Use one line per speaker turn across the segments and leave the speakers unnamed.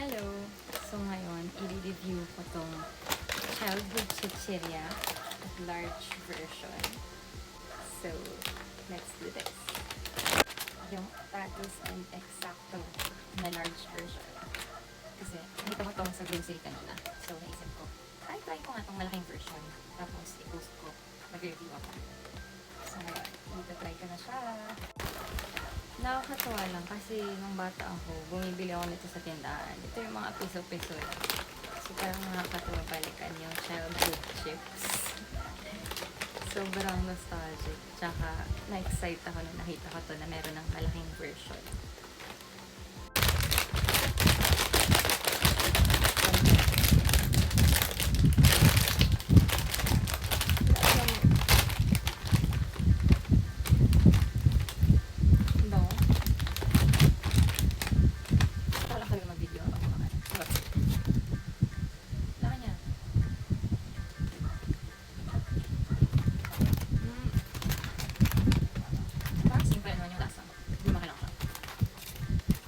Hello! So ngayon, i-review ko tong Childhood Chichirya at large version. So, let's do this. Yung Tatus and Exacto na large version. Kasi, nakita ko tong sa grocery kanina. So, naisip ko, try ko nga tong malaking version. Tapos, i-post ko. Mag-review ako. So, ngayon, try ko na siya. Nakakatawa lang kasi nung bata ako, bumibili ako nito sa tindahan. Ito yung mga piso-piso lang. So parang nakakatawa balikan yung childhood chips. Sobrang nostalgic. Tsaka na-excite ako nung nakita ko to na meron ng malaking version.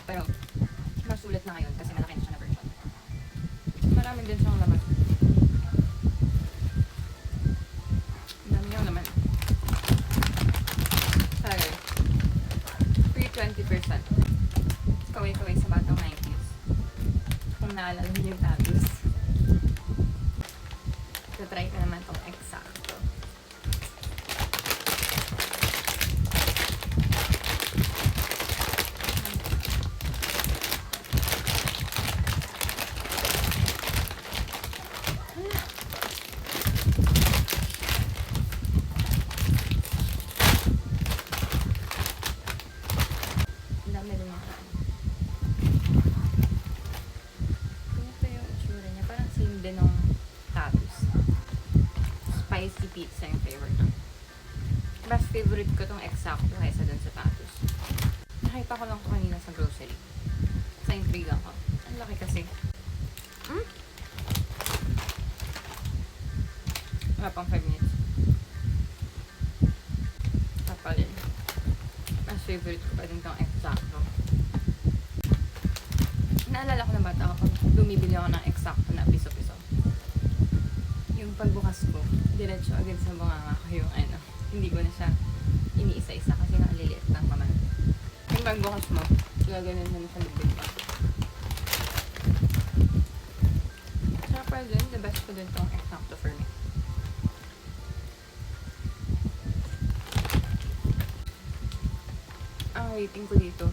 Pero, mas sulit na ngayon kasi malaki na siya na version. Marami din siyang laman. Ang dami yung laman. Sorry. Free 20%. Kaway-kaway sa batang 90s. Kung naalala niyo yung Tatus. So, try ko naman itong Exacto. Ng Tatus. Spicy pizza yung flavor niya. Mas favorite ko tong Exacto kaysa dun sa Tatus. Nakita ko lang ko kanina sa grocery. Sa intriga ko. Ang laki kasi. Wala pang 5 minutes. Kapalin. Mas favorite ko pa din tong Exacto. Naalala ko na bata ako pag bumibili ako ng Exacto na piso-piso. Yung pagbukas ko, diretso agad sa bunganga ko yung hindi ko na siya iniisa-isa kasi nga liliit lang naman. Yung pagbukas mo, gaganon mo na sa lubid pa. Saka pa dun, the best ko dun tong Exacto for me. Ang rating ko dito,